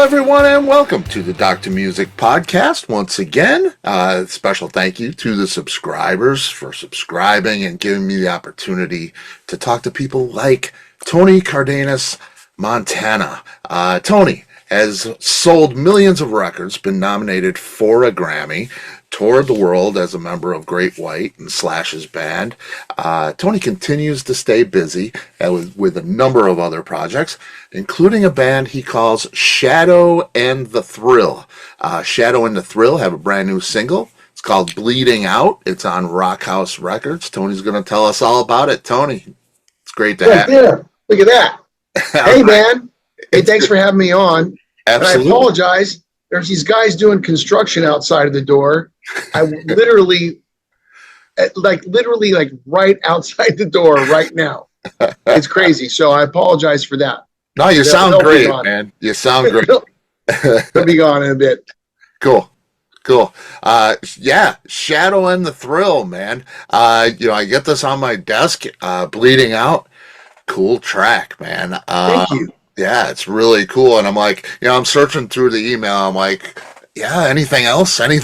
everyone, and welcome to the Dr. Music Podcast. Once again, special thank you to the subscribers for subscribing and giving me the opportunity to talk to people like Tony Cardenas-Montana. Tony has sold millions of records, been nominated for a Grammy, toured the world as a member of Great White and Slash's band. Tony continues to stay busy with a number of other projects, including a band he calls Shadow and the Thrill. Shadow and the Thrill have a brand new single. It's called Bleeding Out. It's on Rockhouse Records. Tony's going to tell us all about it. Tony, it's great to have you. Yeah, look at that. Hey, man. Hey, thanks for having me on. Absolutely. And I apologize. There's these guys doing construction outside of the door. I literally right outside the door right now. It's crazy. So I apologize for that. No, you sound great, man. You sound great. They'll be gone in a bit. Cool. Yeah, Shadow and the Thrill, man. I get this on my desk, Bleeding Out. Cool track, man. Thank you. Yeah, it's really cool. And I'm like, I'm searching through the email. I'm like, yeah, anything else? Dying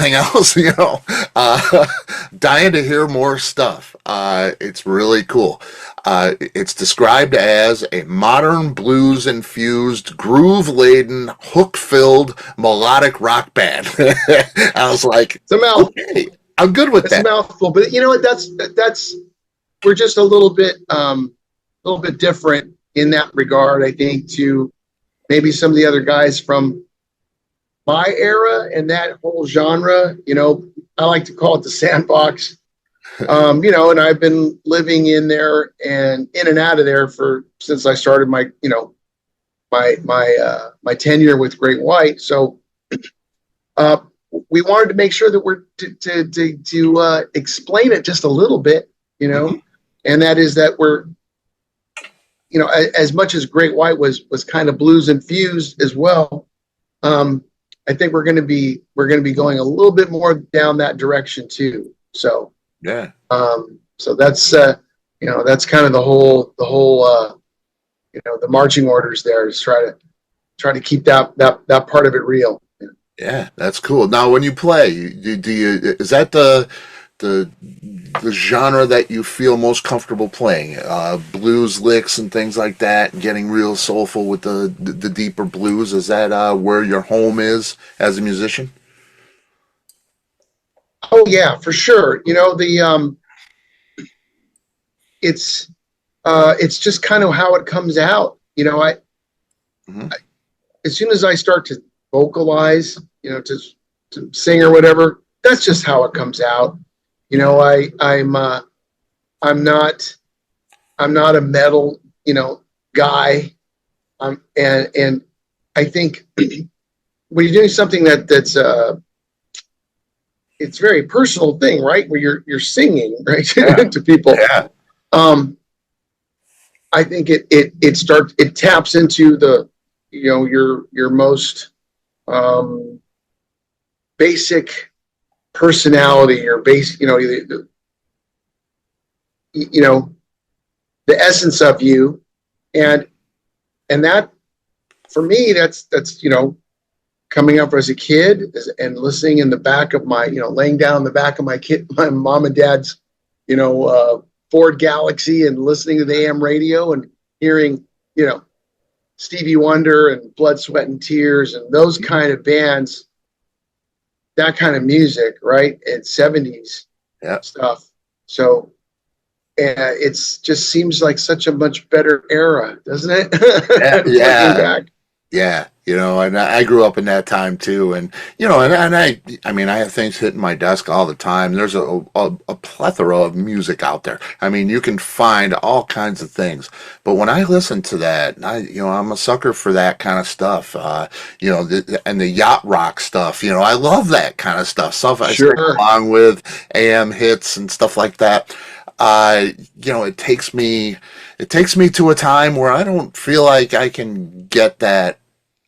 to hear more stuff. It's really cool. It's described as a modern blues-infused, groove-laden, hook-filled, melodic rock band. I was like, it's a mouthful. Okay, I'm good with that. It's a mouthful, but you know what? That's we're just a little bit different in that regard, I think, to maybe some of the other guys from my era and that whole genre. I like to call it the sandbox. And I've been living in there and in and out of there since I started my tenure with Great White. So we wanted to make sure that we're to explain it just a little bit, and that is that we're, as much as Great White was kind of blues infused as well, I think we're going to be going a little bit more down that direction too. So yeah. So that's that's kind of the whole the marching orders there is try to keep that part of it real. Yeah, that's cool. Now, when you play, is that the genre that you feel most comfortable playing? Blues licks and things like that, getting real soulful with the deeper blues. Is that where your home is as a musician? Oh yeah, for sure. It's just kind of how it comes out. I as soon as I start to vocalize, to sing or whatever, that's just how it comes out. I'm not a metal, guy. And I think when you're doing something that's it's a very personal thing, right? Where you're singing, right, to people. Yeah. I think it taps into the, your most basic personality, your base, the essence of you, and that for me, that's coming up as a kid and listening in the back of my, laying down in the back of my mom and dad's, Ford Galaxy and listening to the AM radio and hearing, Stevie Wonder and Blood, Sweat and Tears and those kind of bands, that kind of music, right? And 70s stuff. So it's just seems like such a much better era, doesn't it? Yeah. Yeah. And I grew up in that time too. And, I have things hitting my desk all the time. There's a plethora of music out there. You can find all kinds of things. But when I listen to that, I'm a sucker for that kind of stuff. And the yacht rock stuff, I love that kind of stuff. Stuff I sing along with, AM hits and stuff like that. It takes me to a time where I don't feel like I can get that.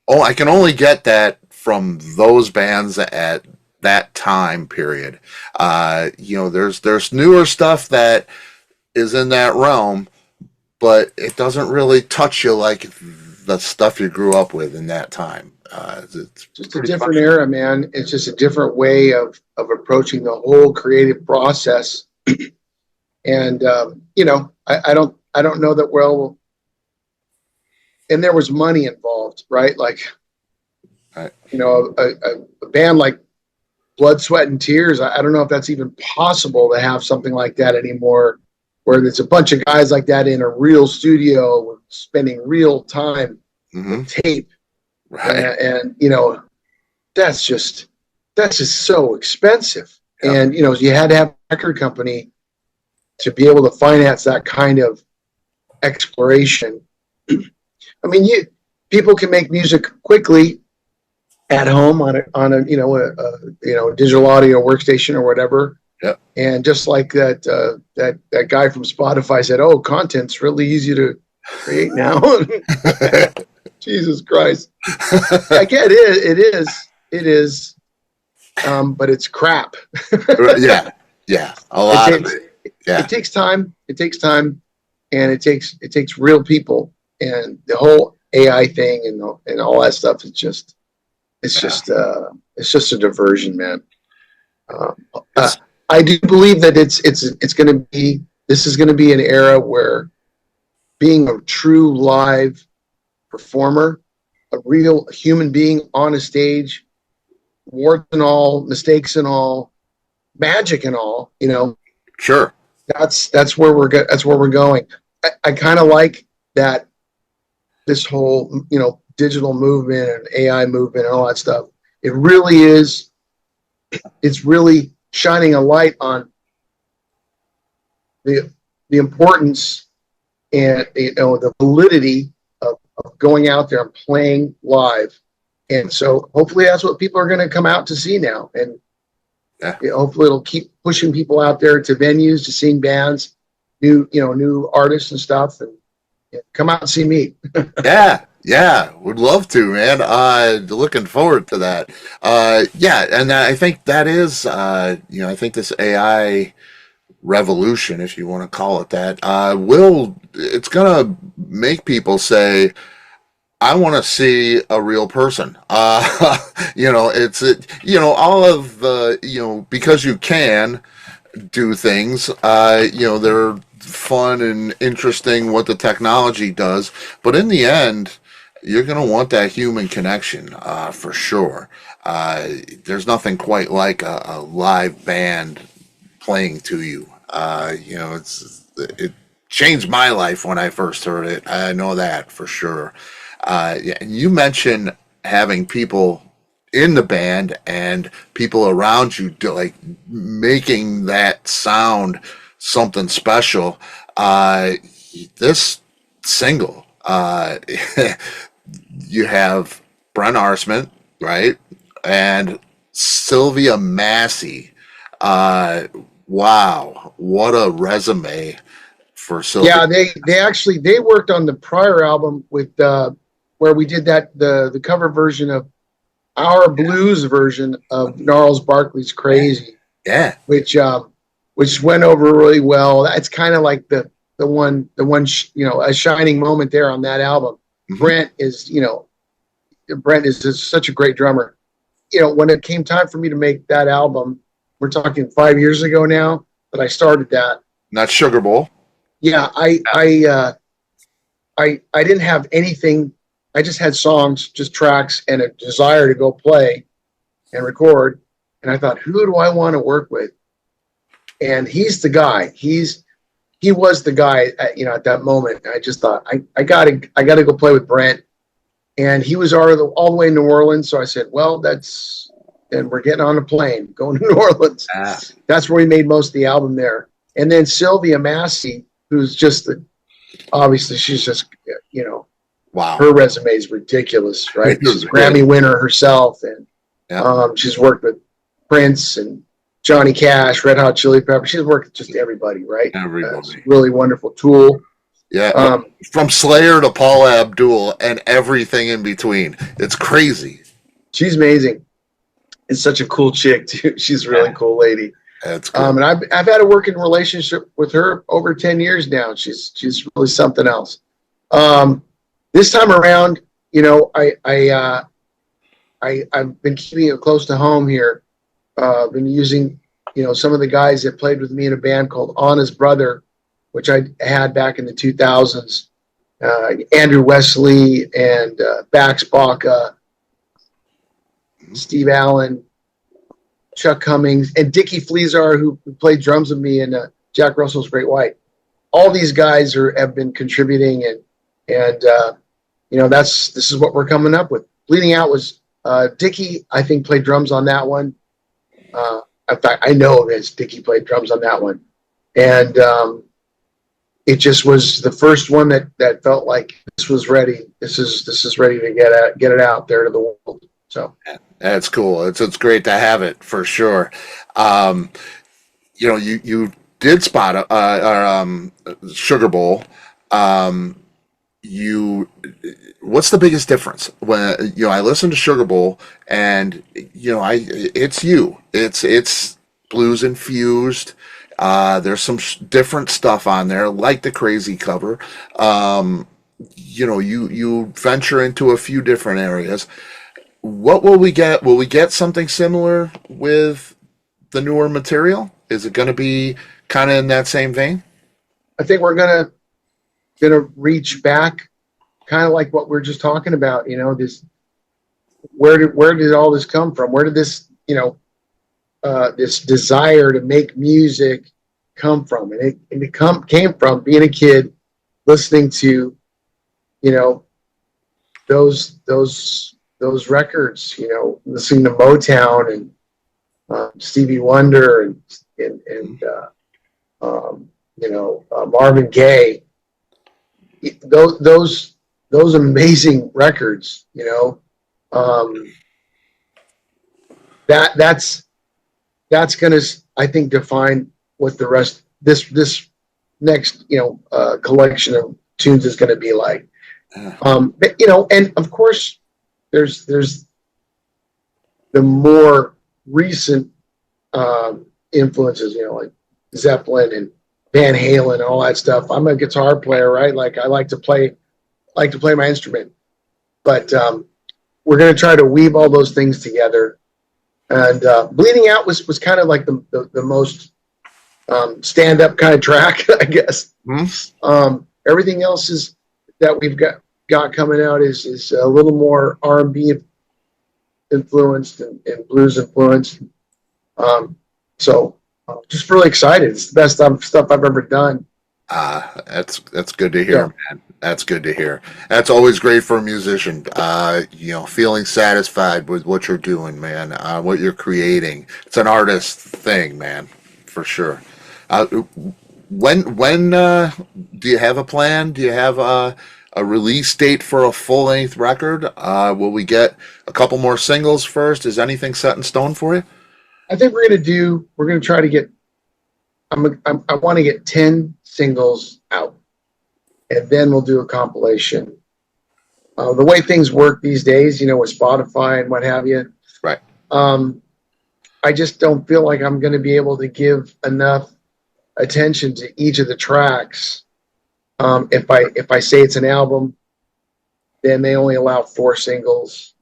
Oh, I can only get that from those bands at that time period. There's newer stuff that is in that realm, but it doesn't really touch you like the stuff you grew up with in that time. It's Just a pretty different special. era, man. It's just a different way of approaching the whole creative process. And I don't know that well. And there was money involved, right? Like, Right. a band like Blood, Sweat, and Tears. I don't know if that's even possible to have something like that anymore, where there's a bunch of guys like that in a real studio spending real time Hmm. with tape, Right. and that's just that's just so expensive. Yep. And you had to have a record company to be able to finance that kind of exploration. I mean, people can make music quickly at home on a digital audio workstation or whatever. Yep. And just like that guy from Spotify said, "Oh, content's really easy to create now." Jesus Christ! I get it. It is. But it's crap. Yeah. Yeah. A It lot of takes it. Yeah. it takes time. It takes time, and it takes real people. And the whole AI thing and all that stuff is just it's Yeah. just it's just a diversion, man. Um, uh, It's I do believe that it's going to be this is going to be an era where being a true live performer, a real human being on a stage, warts and all, mistakes and all, magic and all, sure. that's where we're going. I kind of like that this whole digital movement and AI movement and all that stuff. It really is. It's really shining a light on the importance and the validity of going out there and playing live. And so hopefully that's what people are going to come out to see now. And Yeah. hopefully it'll keep pushing people out there to venues to seeing bands, new artists and stuff. And come out and see me. Yeah. Yeah. Would love to, man. Looking forward to that. Yeah. And I think that is, I think this AI revolution, if you want to call it that, it's going to make people say, I want to see a real person. All of the, because you can do things, they're fun and interesting what the technology does. But in the end, you're going to want that human connection, for sure. There's nothing quite like a live band playing to you. It changed my life when I first heard it. I know that for sure. Yeah, and you mentioned having people in the band and people around you like making that sound something special. This single, you have Brent Arsman, right? And Sylvia Massey. Uh, wow, what a resume for Sylvia. Yeah, they worked on the prior album with where we did the cover version of our blues version of Gnarls Barkley's "Crazy," Yeah, which went over really well. That's kind of like a shining moment there on that album. hmm Brent is Brent is just such a great drummer. When it came time for me to make that album, we're talking 5 years ago now that I started that. not Sugar Bowl. Yeah, I didn't have anything. I just had songs, just tracks, and a desire to go play and record. And I thought, who do I want to work with? And he's the guy. He was the guy at that moment. I just thought I gotta go play with Brent. And he was all the way in New Orleans. So I said, well, then we're getting on a plane, going to New Orleans. Ah, That's where we made most of the album there. And then Sylvia Massey, who's just obviously she's just, wow. her resume is ridiculous, right? She's a Grammy winner herself. And Yeah. she's worked with Prince and Johnny Cash, Red Hot Chili Peppers. She's worked with just everybody, right? Everybody. Really wonderful tool. Yeah. From Slayer to Paul Abdul and everything in between. It's crazy. She's amazing. And such a cool chick too. She's a really cool lady. That's good. And I've had a working relationship with her over 10 years now. She's really something else. This time around, I've been keeping it close to home here. Been using, some of the guys that played with me in a band called Anna's Brother, which I had back in the 2000s. Andrew Wesley and Bax Baca, Steve Allen, Chuck Cummings, and Dickie Fleazar, who played drums with me in Jack Russell's Great White. All these guys have been contributing, and this is what we're coming up with. Bleeding Out was Dickie, I think, played drums on that one. In fact, I know that Dickie played drums on that one, and it just was the first one that felt like this was ready. This is ready to get it out there to the world. So That's cool. It's great to have it for sure. You did spot Sugar Bowl. You What's the biggest difference when I listen to Sugar Bowl and it's blues infused. There's some different stuff on there, like the Crazy cover. You venture into a few different areas. What will we get? Will we get something similar with the newer material? Is it going to be kind of in that same vein? I think we're gonna reach back, kind of like what we're just talking about. This where did all this come from? Where did this this desire to make music come from? And it came from being a kid, listening to those records. Listening to Motown and Stevie Wonder and Marvin Gaye. Those amazing records. That's going to, I think, define what the rest this next collection of tunes is going to be like. But, and of course there's the more recent influences, like Zeppelin and Van Halen and all that stuff. I'm a guitar player, right? Like I like to play my instrument, but we're going to try to weave all those things together. And Bleeding Out was kind of like the most stand up kind of track, I guess. Mm-hmm. Everything else is that we've got coming out is a little more R&B influenced and blues influenced. So just really excited. It's the best stuff I've ever done. That's good to hear, man. That's good to hear. That's always great for a musician. Feeling satisfied with what you're doing, man. What you're creating. It's an artist thing, man, for sure. When do you have a plan? Do you have a release date for a full length record? Will we get a couple more singles first? Is anything set in stone for you? I think we're going to try to get, I want to get 10 singles out, and then we'll do a compilation. The way things work these days, with Spotify and what have you. Right. I just don't feel like I'm going to be able to give enough attention to each of the tracks. If I say it's an album, then they only allow 4 singles.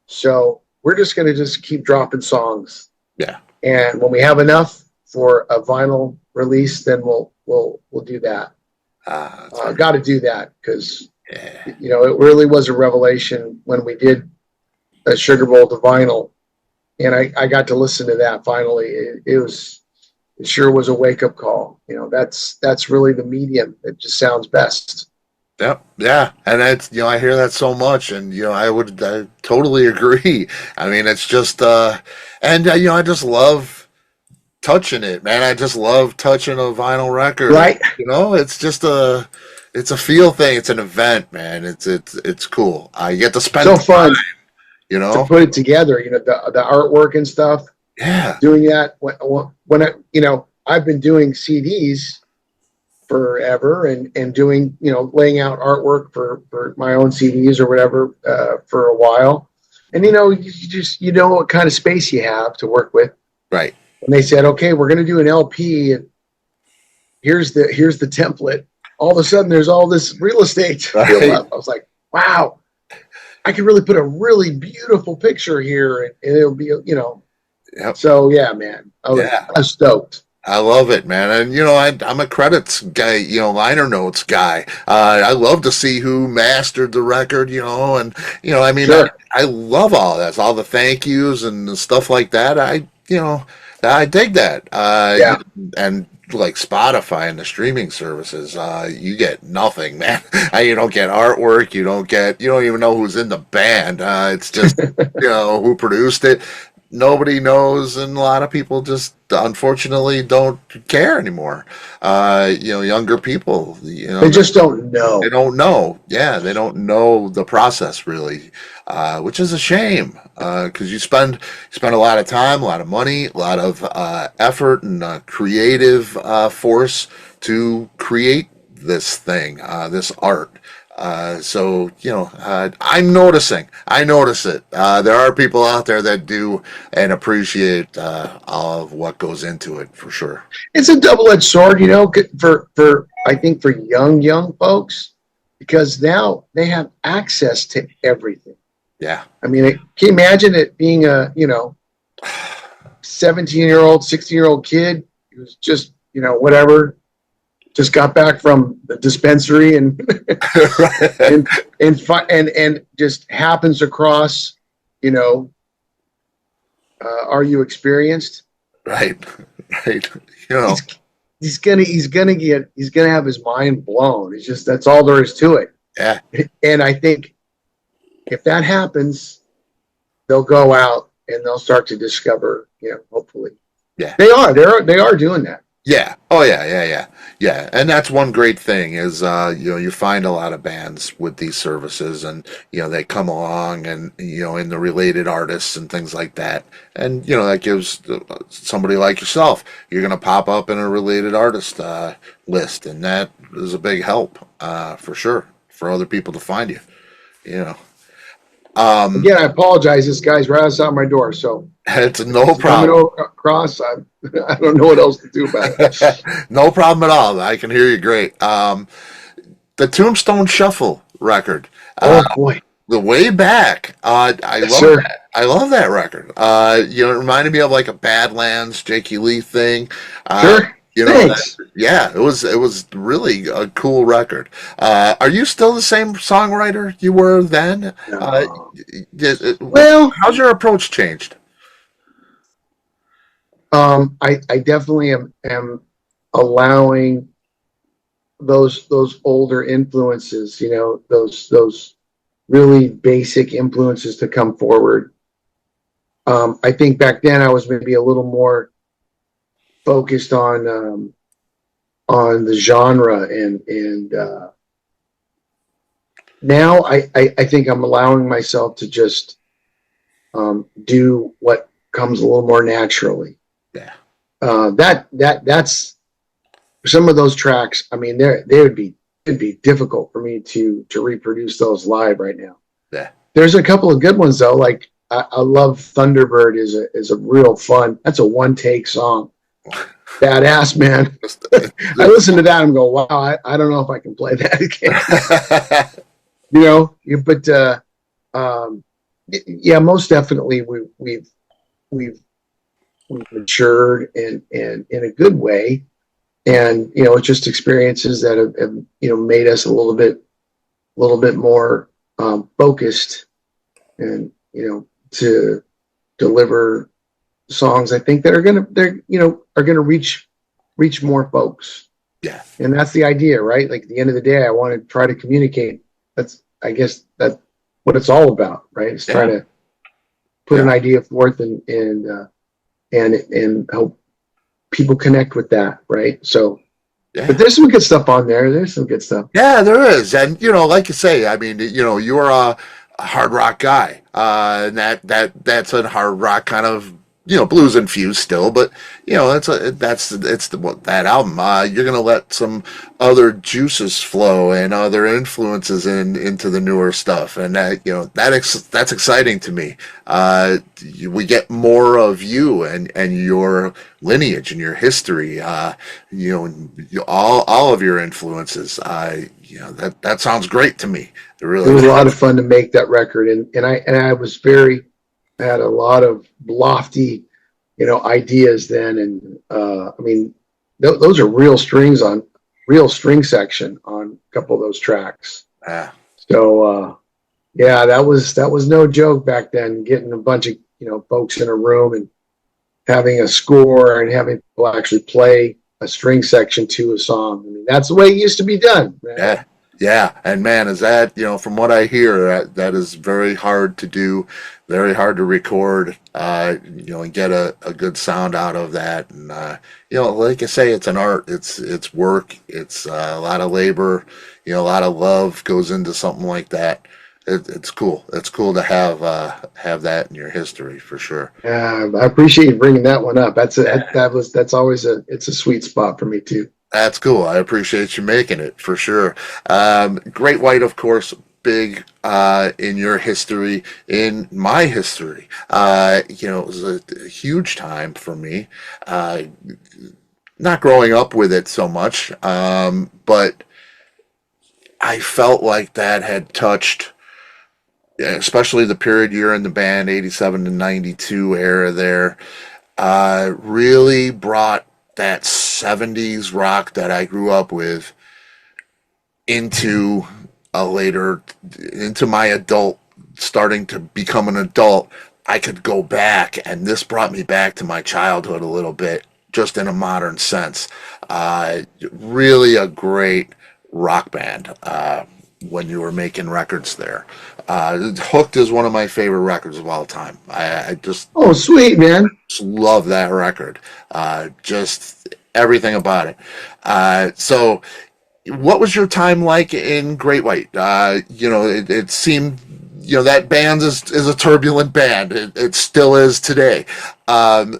So we're just going to keep dropping songs. Yeah. And when we have enough for a vinyl release, then we'll do that. Got to do that because it really was a revelation when we did a Sugar Bowl to vinyl, and I got to listen to that finally. It sure was a wake up call. That's really the medium. It just sounds best. Yep. Yeah. And that's, I hear that so much, and, I totally agree. I mean, it's just, I just love touching it, man. I just love touching a vinyl record. Right. It's just it's a feel thing. It's an event, man. It's cool. You get to spend so time, fun, to put it together, the artwork and stuff. Yeah. Doing that when I've been doing CDs forever and doing, laying out artwork for my own CDs or whatever for a while. And, you know what kind of space you have to work with. Right. And they said, okay, we're going to do an LP, and here's the template. All of a sudden there's all this real estate. Right. I was like, wow. I could really put a really beautiful picture here, and it'll be, you know. Yep. So yeah, man, Yeah. I was stoked. I love it, man. And, I'm a credits guy, liner notes guy. I love to see who mastered the record, and, I mean, Sure. I love all that, all the thank yous and stuff like that. I dig that. Yeah. And like Spotify and the streaming services, you get nothing, man. You don't get artwork. You don't even know who's in the band. It's just, who produced it. Nobody knows, and a lot of people just unfortunately don't care anymore. Younger people, They just don't they know. don't know. Yeah, they don't know the process really, which is a shame because you spend a lot of time, a lot of money, a lot of effort and creative force to create this thing, this art. I'm noticing. I notice it. There are people out there that do and appreciate all of what goes into it for sure. It's a double-edged sword, you know, for I think for young folks, because now they have access to everything. Yeah. I mean, can you imagine it being a, 17-year-old, 16-year-old kid who's just, whatever, just got back from the dispensary and Right. and just happens across, you know, are you experienced? Right. Right. You know. He's he's gonna have his mind blown. It's just that's all there is to it. Yeah. And I think if that happens, they'll go out and they'll start to discover, hopefully. Yeah. They are doing that. Yeah. Oh yeah, yeah, yeah. Yeah. And that's one great thing is you find a lot of bands with these services and they come along and in the related artists and things like that. And that gives somebody like yourself, you're going to pop up in a related artist list and that is a big help for sure for other people to find you, you know. Again, I apologize. This guy's right outside my door, so It's if no he's coming problem. across, I don't know what else to do about it. No problem at all. I can hear you great. The Tombstone Shuffle record. Oh boy, The way back. I yes, love sir. that. I love that record. It reminded me of like a Badlands, Jakey Lee thing. Uh, Sure. that Thanks. yeah, it was really a cool record. Are you still the same songwriter you were then? No. Y- Well, how's your approach changed? I definitely am allowing those older influences, those really basic influences to come forward. I think back then I was maybe a little more focused on the genre and now I think I'm allowing myself to just do what comes a little more naturally. Yeah, That's some of those tracks. I mean, they would be it'd be difficult for me to reproduce those live right now. yeah. There's a couple of good ones though. Like I love Thunderbird is a real fun. That's a one take song. Badass, man. I listen to that and go, wow, I don't know if I can play that again. But yeah, most definitely we've matured and in a good way. And it's just experiences that have made us a little bit more focused and to deliver songs I think that are gonna reach more folks. Yeah, And that's the idea, right? Like at the end of the day, I want to try to communicate. That's I guess that's what it's all about, right? It's try yeah, to put yeah, an idea forth and help people connect with that, right? So, but yeah. there's some good stuff on there. There's some good stuff. Yeah, there is, and like you say, I mean, you're a hard rock guy, and that's a hard rock kind of blues infused still, but it's that album. You're gonna let some other juices flow and other influences into the newer stuff, and that's exciting to me. We get more of you and your lineage and your history. All of your influences. That sounds great to me. It really was a lot did. of fun to make that record, and I was I had a lot of lofty, ideas then, and I mean, those are real string section on a couple of those tracks. Yeah, So yeah, that was no joke back then. Getting a bunch of folks in a room and having a score and having people actually play a string section to a song. I mean, that's the way it used to be done, man. yeah, yeah. And man, is that, from what I hear, that is very hard to do, very hard to record, and get a good sound out of that. And, like I say, it's an art, it's work, it's a lot of labor, a lot of love goes into something like that. It's cool. It's cool to have that in your history for sure. I appreciate you bringing that one up. That's always it's a sweet spot for me too. That's cool. I appreciate you making it for sure. Great White, of course, big in your history, in my history. It was a huge time for me. Uh, Not growing up with it so much, but I felt like that had touched, especially the period you're in the band, 87 to 92 era there, really brought that 70s rock that I grew up with into a later into my adult starting to become an adult. I could go back, and this brought me back to my childhood a little bit, just in a modern sense. Really a great rock band when you were making records there. Hooked is one of my favorite records of all time. I just Oh, sweet man. love that record. Just everything about it. So what was your time like in Great White? It seemed, that band is a turbulent band. It still is today. An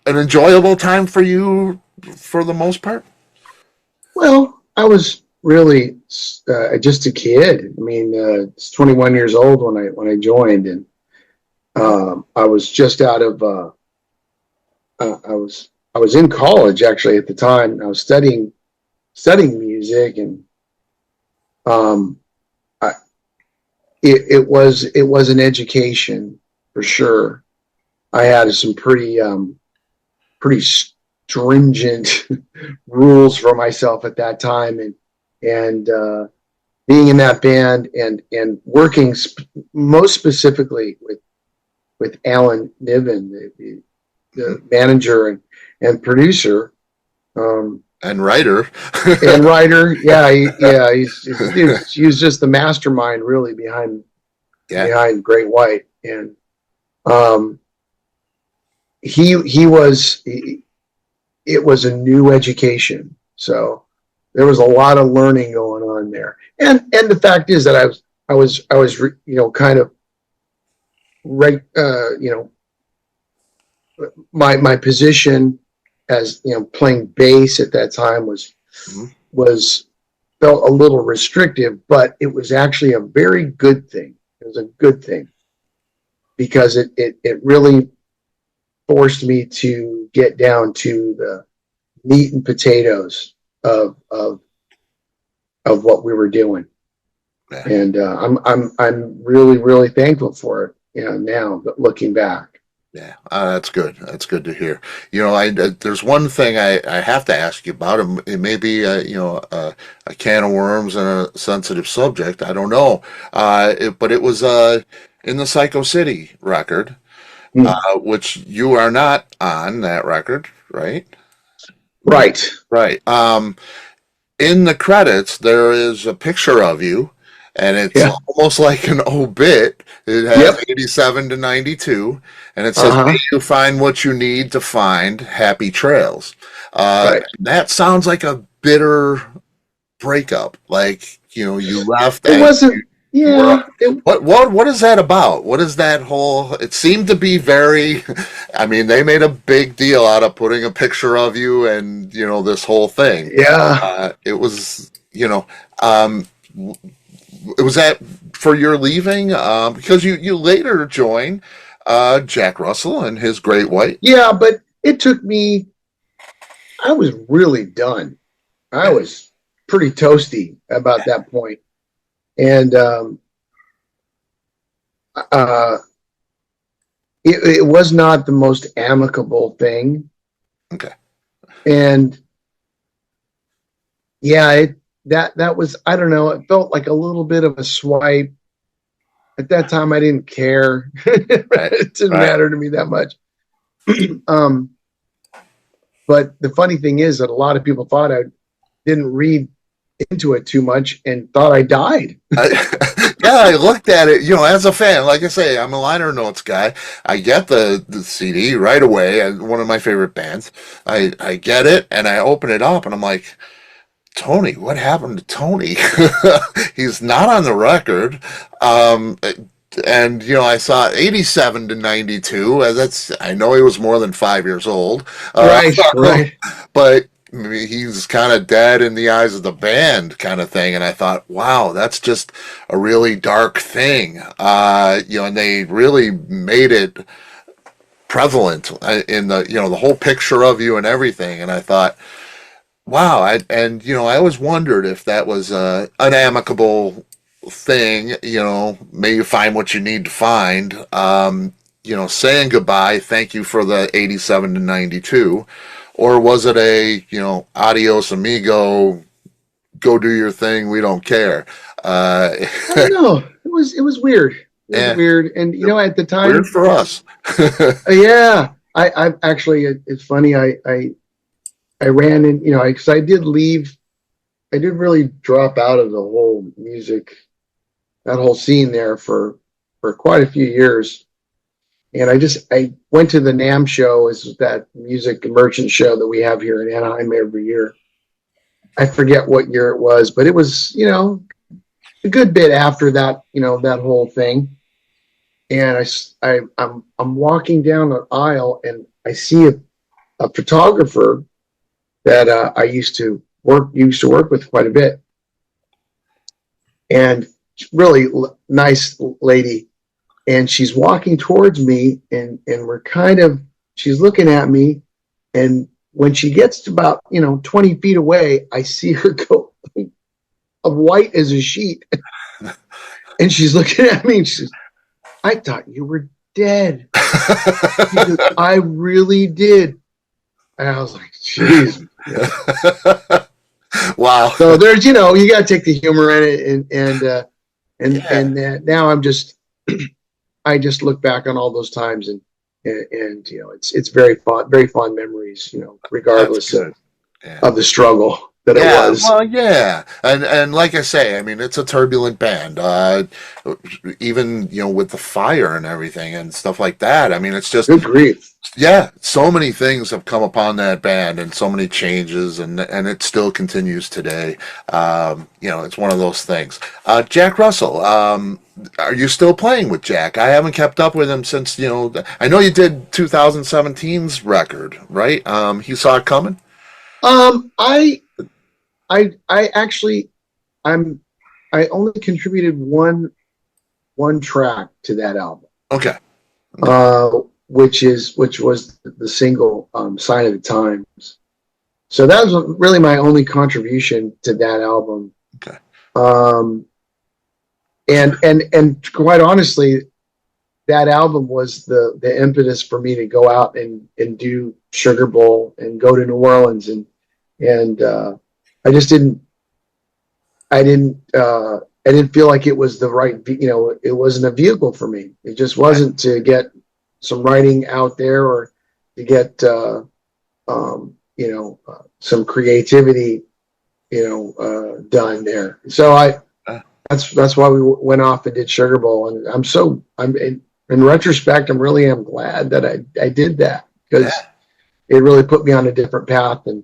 enjoyable time for you for the most part? Well, I was really just a kid. I mean, it's 21 years old when I joined, and I was just out of I was in college actually at the time. I was studying music, and um, I, it was an education for sure. I had some pretty stringent rules for myself at that time, and being in that band and working most specifically with Alan Niven, the manager and producer. Um, And writer. and writer. Yeah, yeah, he was just the mastermind really Yeah. behind Great White, and um, it was a new education, so there was a lot of learning going on there, and the fact is that I was kind of right, my position as playing bass at that time Mhm. was felt a little restrictive, but it was actually a very good thing. It was a good thing because it really forced me to get down to the meat and potatoes of what we were doing, Yeah. and I'm really really thankful for it. Now, but looking back. Yeah, that's good. That's good to hear. There's one thing I have to ask you about. It may be a can of worms and a sensitive subject. I don't know. But it was in the Psycho City record, Hmm. which you are not on that record, right? Right. Right. In the credits, there is a picture of you, and it's Yeah. almost like an obit. It has Yep. 87 to 92, and it says, "May Uh-huh. you find what you need to find happy trails." Right. That sounds like a bitter breakup. Like, you left It and wasn't. you were. Yeah. What is that about? What is that whole? It seemed to be very. I mean, they made a big deal out of putting a picture of you and this whole thing. Yeah. It was, um, was that for your leaving? Because you later joined Jack Russell and his Great White. Yeah. But it took me. I was really done. I Yeah, was pretty toasty about that point, and uh, it was not the most amicable thing. Okay. And yeah, that was, I don't know, it felt like a little bit of a swipe. At that time, I didn't care. Right. It didn't Right. matter to me that much. um, but the funny thing is that a lot of people thought I didn't read into it too much and thought I died. Yeah, I looked at it, as a fan. Like I say, I'm a liner notes guy. I get the CD right away. One of my favorite bands. I get it and I open it up and I'm like, Tony, what happened to Tony? He's not on the record. Um, and I saw 87 to 92. I know he was more than 5 years old. Right, right. But he's kind of dead in the eyes of the band, kind of thing. And I thought, wow, that's just a really dark thing. And they really made it prevalent in the whole picture of you and everything. And I thought, wow, I always wondered if that was an amicable thing. May you find what you need to find. Saying goodbye, thank you for the 87 to 92, or was it a adios amigo, go do your thing, we don't care. Uh, I don't know. It was weird. It was eh, weird, and at the Weird time, for us. yeah. I actually, it's funny. I ran in, because I did leave. I did really drop out of the whole music, that whole scene there for quite a few years. And I went to the NAMM show, is that music merchant show that we have here in Anaheim every year. I forget what year it was, but it was, a good bit after that, that whole thing. And I'm walking down an aisle and I see a photographer that I used to work with quite a bit, and really nice lady. And she's walking towards me, and she's looking at me, and when she gets to about 20 feet away, I see her go white as a sheet, and she's looking at me, and she says, "I thought you were dead." She goes, "I really did." And I was like, "Jeez." Wow. So there's, you got to take the humor in it, Yeah, now I just look back on all those times, and it's very fond memories, that's regardless good. Yeah. of the struggle that it Yeah, was. well, yeah, and like I say, I mean, it's a turbulent band. Even with the fire and everything and stuff like that. I mean, it's just, Good grief. yeah, so many things have come upon that band and so many changes, and it still continues today. It's one of those things. Jack Russell, are you still playing with Jack? I haven't kept up with him since, I know you did 2017's record, right? He saw it coming. Um, I I actually I'm I only contributed one track to that album, Okay. Okay. uh, which was the single, "Sign of the Times." So that was really my only contribution to that album. Okay. Um, and quite honestly, that album was the impetus for me to go out and do Sugar Bowl and go to New Orleans, and I just didn't feel like it was the right, it wasn't a vehicle for me. It just Right. wasn't to get some writing out there, or to get some creativity, done there. So Uh, that's why we went off and did Sugar Bowl, and I'm in retrospect, am glad that I did that, because yeah. it really put me on a different path, and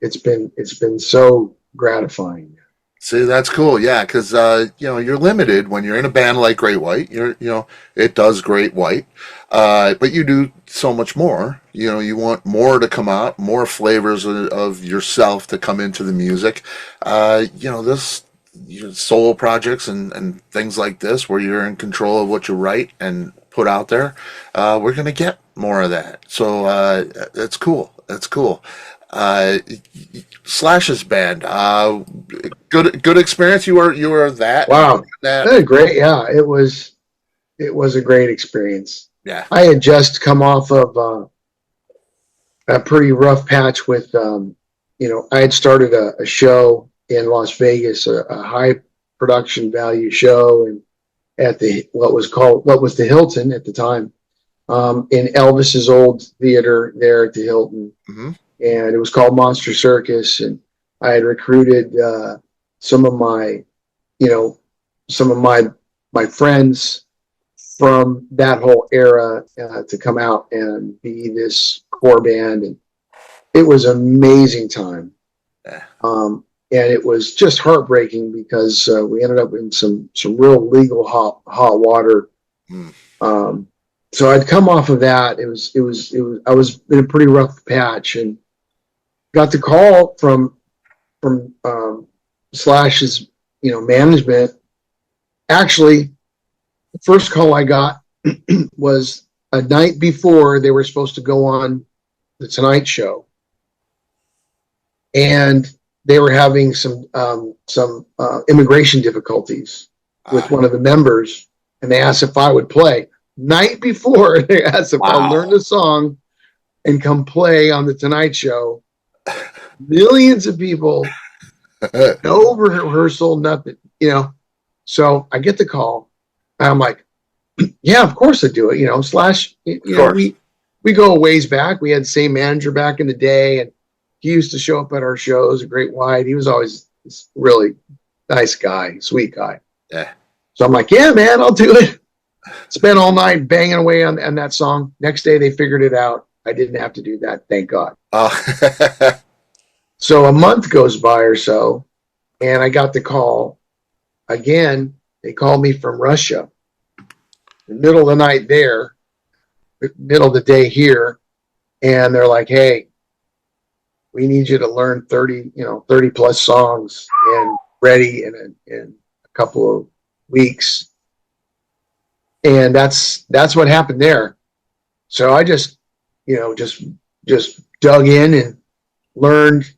it's been so gratifying. See, that's cool. Yeah, because you're limited when you're in a band like Great White. It does Great White, but you do so much more. You want more to come out, more flavors of yourself to come into the music. This solo projects and things like this, where you're in control of what you write and put out there. We're gonna get more of that. So that's cool. That's cool. uh, Slash's band. Good experience. You were Wow. that. Great. Yeah, it was a great experience. Yeah. I had just come off of a pretty rough patch with, I had started a show in Las Vegas, a high production value show, and at what was the Hilton at the time, in Elvis's old theater there at the Hilton, Hmm. and it was called Monster Circus, and I had recruited some of my, you know, some of my friends from that whole era to come out and be this core band, and it was an amazing time. Yeah. And it was just heartbreaking because we ended up in some real legal hot water. Mm. Um, so I'd come off of that. I was in a pretty rough patch, and got the call from Slash's management. Actually, the first call I got was a night before they were supposed to go on the Tonight Show, and they were having some immigration difficulties with one of the members, and they asked if I would play. Night before, they asked if I'll learn Wow. the song and come play on the Tonight Show. Millions of people, no rehearsal, nothing. So I get the call. I'm like, yeah, of course I do it. Slash, Of course. we go a ways back. We had the same manager back in the day, and he used to show up at our shows, a great white. He was always this really nice guy, sweet guy. Yeah. So I'm like, yeah, man, I'll do it. Spent all night banging away on that song. Next day they figured it out. I didn't have to do that, thank God. Oh. So a month goes by or so, and I got the call again. They called me from Russia. The middle of the night there, middle of the day here, and they're like, hey, we need you to learn 30 plus songs and ready in a couple of weeks. And that's what happened there. So I just dug in and learned,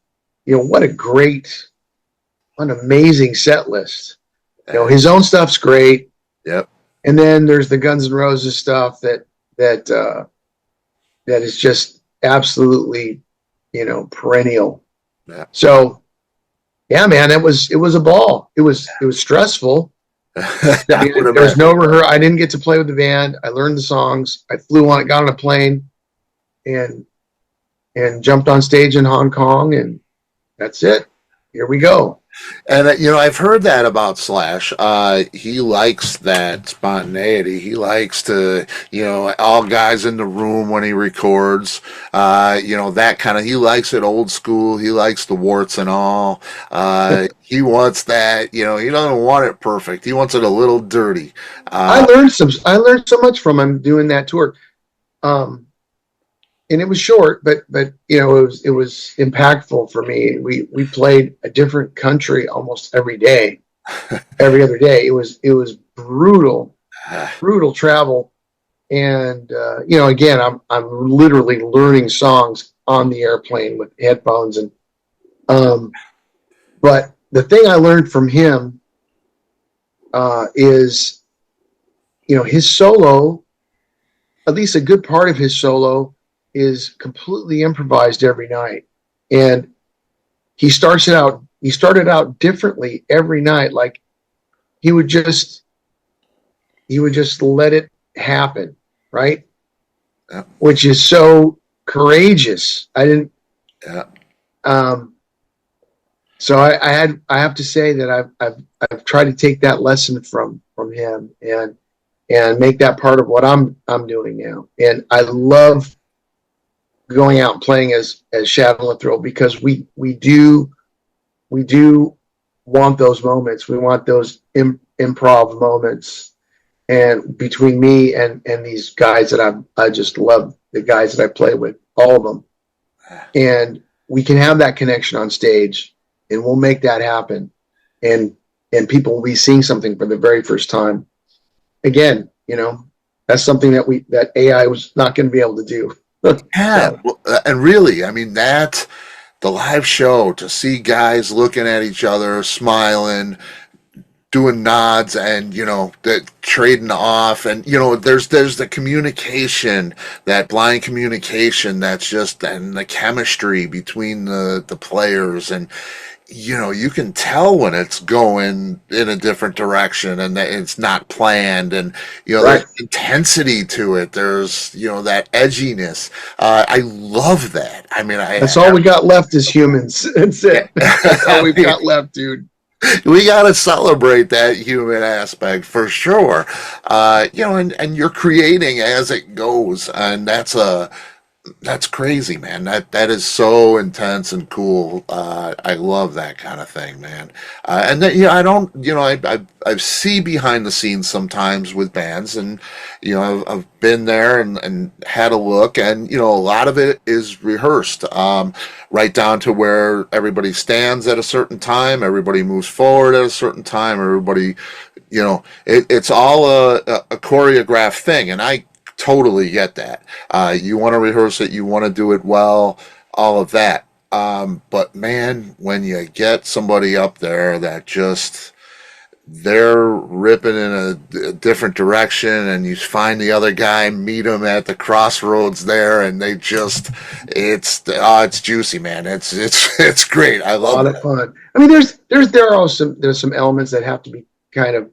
what an amazing set list. His own stuff's great. Yep. And then there's the Guns N' Roses stuff that is just absolutely, perennial. Yeah. So yeah, man, it was a ball. It was stressful. I would There was imagine. no rehearsal. I didn't get to play with the band. I learned the songs. I got on a plane, and jumped on stage in Hong Kong, and that's it. Here we go. And I've heard that about Slash. He likes that spontaneity. He likes to, all guys in the room when he records. That kind of. He likes it old school. He likes the warts and all. He wants that. He doesn't want it perfect. He wants it a little dirty. I learned so much from him doing that tour. And it was short, but it was impactful for me. We played a different country almost every day, every other day. It was brutal travel, and again, I'm literally learning songs on the airplane with headphones, and but the thing I learned from him is his solo, at least a good part of his solo, is completely improvised every night. And he started out differently every night. Like he would just let it happen, right? Yeah. Which is so courageous. I didn't Yeah. So I have to say that I've tried to take that lesson from him and make that part of what I'm doing now. And I love going out and playing as Shadow and Thrill, because we do want those moments. We want those improv moments, and between me and these guys that I just love, the guys that I play with, all of them, and we can have that connection on stage, and we'll make that happen, and people will be seeing something for the very first time. Again, that's something that AI was not going to be able to do. Yeah, So. well, and really, I mean that the live show, to see guys looking at each other, smiling, doing nods, and that trading off, and there's the communication, that blind communication, that's just, and the chemistry between the players, and you can tell when it's going in a different direction and that it's not planned, and Right. there's intensity to it, there's that edginess. I love that. I mean, That's all we got left as humans. That's it. That's all I we've mean, got left, dude. we got to celebrate that human aspect for sure. And you're creating as it goes, and that's crazy, man. That is so intense and cool. I love that kind of thing, man. And that, I don't, I see behind the scenes sometimes with bands, and I've been there and had a look, and a lot of it is rehearsed, right down to where everybody stands at a certain time, everybody moves forward at a certain time, everybody, it's all a choreographed thing, and I totally get that. You want to rehearse it, you want to do it well, all of that. But man, when you get somebody up there that just, they're ripping in a different direction, and you find the other guy, meet him at the crossroads there, and they just, it's juicy, man. It's great. I A love lot of that. fun. I mean, there's some elements that have to be kind of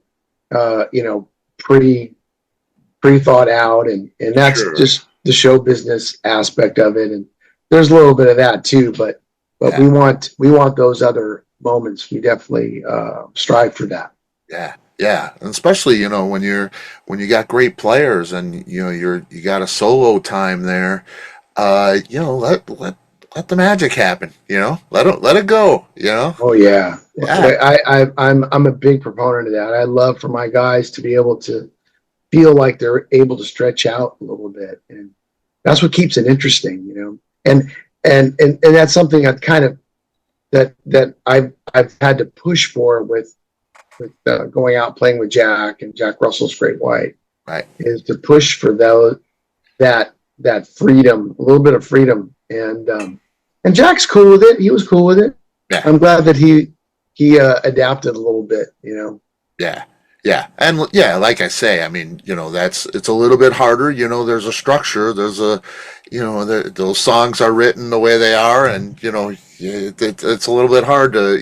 pretty thought out, and that's Sure. just the show business aspect of it. And there's a little bit of that too, but Yeah. we want those other moments. We definitely strive for that. Yeah, yeah, and especially when you got great players, and you got a solo time there. Let the magic happen. Let it go. Oh yeah, Yeah, I'm a big proponent of that. I love for my guys to be able to feel like they're able to stretch out a little bit, and that's what keeps it interesting. And that's something I kind of that I've had to push for with going out playing with Jack and Jack Russell's Great White, right. is to push for that freedom, a little bit of freedom, and Jack's cool with it. He was cool with it. Yeah, I'm glad that he adapted a little bit. yeah, yeah, and yeah, like I say, I mean, it's a little bit harder. There's a structure. There's those songs are written the way they are, and it's a little bit hard to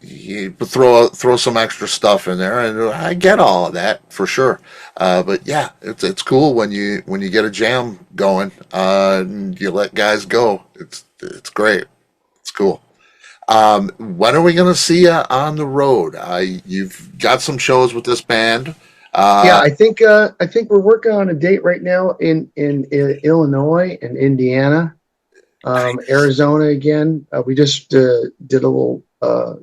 you throw some extra stuff in there, and I get all of that for sure. But yeah, it's cool when you get a jam going, and you let guys go. It's great. It's cool. When are we going to see you on the road? You've got some shows with this band. Yeah, Uh, I think we're working on a date right now in Illinois and Indiana, Arizona again. We just did a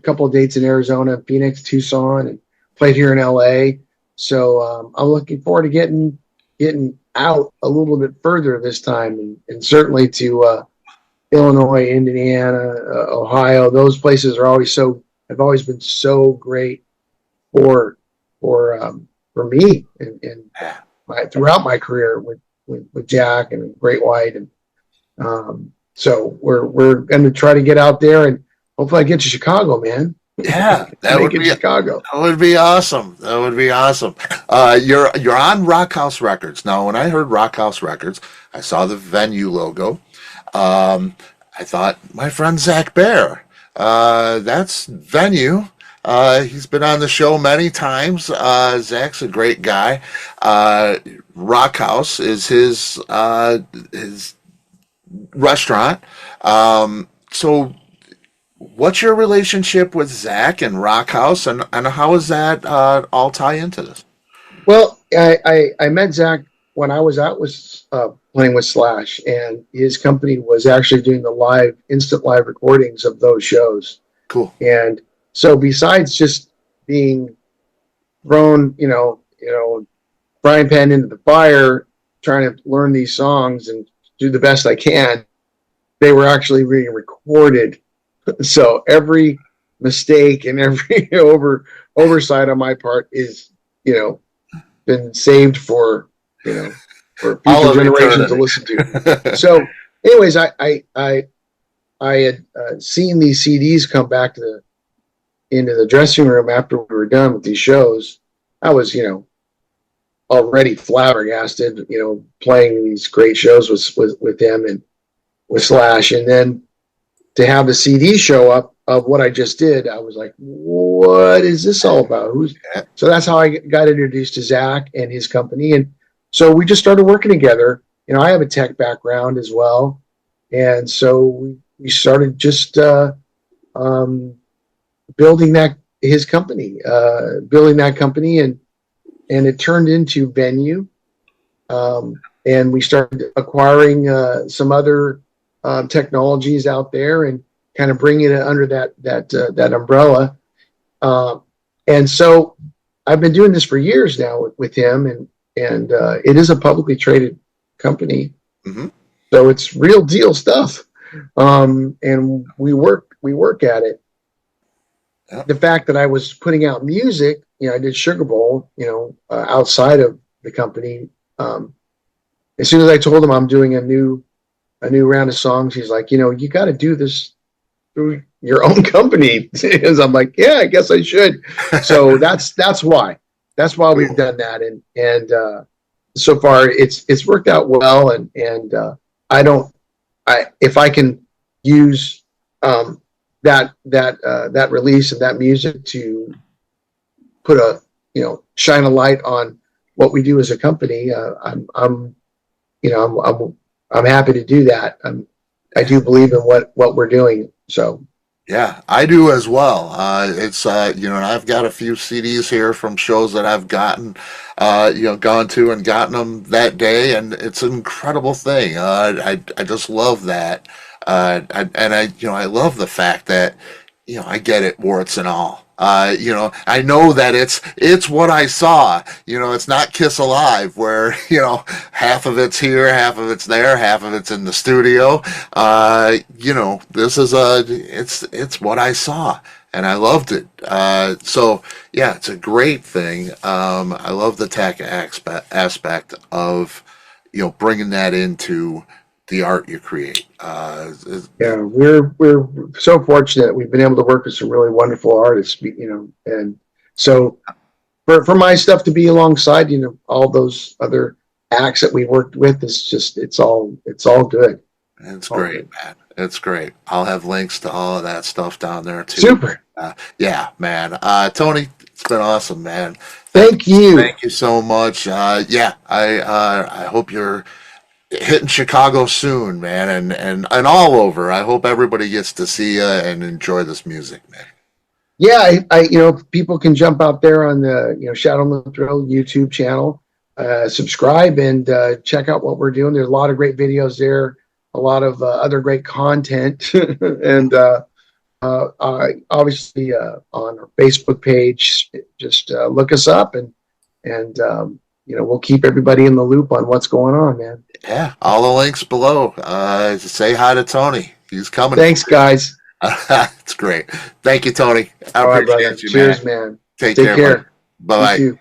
couple of dates in Arizona, Phoenix, Tucson, and played here in LA. So I'm looking forward to getting out a little bit further this time, and certainly to Illinois, Indiana, Ohio. Those places are always have always been so great for for me and throughout my career with Jack and Great White, and so we're going to try to get out there, and hopefully I get to Chicago, man. yeah, Make it to Chicago. that would be awesome. That would be awesome. You're on Rockhouse Records now. When I heard Rockhouse Records, I saw the venue logo. I thought, my friend Zach Bear. That's venue. He's been on the show many times. Zach's a great guy. Rockhouse is his restaurant. So what's your relationship with Zach and Rockhouse, and how does that all tie into this? Well, I met Zach when I was out with playing with Slash, and his company was actually doing the instant live recordings of those shows. Cool. And so, besides just being thrown, frying pan into the fire, trying to learn these songs and do the best I can, they were actually being recorded. So every mistake and every oversight on my part is, been saved for All future of generations to eternity. listen to. So anyways, I had seen these CDs come back to into the dressing room after we were done with these shows. I was, already flabbergasted, playing these great shows with them and with Slash, and then to have the CD show up of what I just did, I was like, "What is this all about?" Who's So that's how I got introduced to Zach and his company, and so we just started working together. I have a tech background as well, and so we started just um, building building that company, and it turned into Venue, and we started acquiring some other technologies out there and kind of bringing it under that umbrella. Uh, and so I've been doing this for years now with him, and it is a publicly traded company, Mm-hmm. so it's real deal stuff. And we work at it. Yep. The fact that I was putting out music, I did Sugar Bowl, outside of the company. As soon as I told him I'm doing a new round of songs, he's like, you got to do this through your own company. Because I'm like, yeah, I guess I should. So that's why we've Cool. done that, and so far it's worked out well, and I don't I if I can use that release and that music to put shine a light on what we do as a company, I'm I'm happy to do that. I do believe in what we're doing. So Yeah, I do as well. It's and I've got a few CDs here from shows that I've gone to and gotten them that day, and it's an incredible thing. I just love that, I love the fact that I get it, warts and all. I know that it's what I saw. It's not Kiss Alive where half of it's here, half of it's there, half of it's in the studio. This is it's what I saw, and I loved it. So yeah, it's a great thing. I love the tech aspect of bringing that into the art you create. yeah, we're so fortunate. We've been able to work with some really wonderful artists, and so for my stuff to be alongside, all those other acts that we worked with, it's all good. It's All great, good. man. It's great. I'll have links to all of that stuff down there too. Super. Yeah, man. Tony, it's been awesome, man. Thank Thank you. thank you so much. Yeah, I hope you're hitting Chicago soon, man, and all over. I hope everybody gets to see you and enjoy this music, man. Yeah, people can jump out there on the Shadow on the Thrill YouTube channel, subscribe, and check out what we're doing. There's a lot of great videos there, a lot of other great content, and obviously on our Facebook page, just look us up, and we'll keep everybody in the loop on what's going on, man. Yeah, all the links below. Say hi to Tony. He's coming for Thanks, guys. you. It's great. Thank you, Tony. I All right, brother. appreciate you, man. Cheers, man. Take Take care, buddy. care. You Bye bye. too.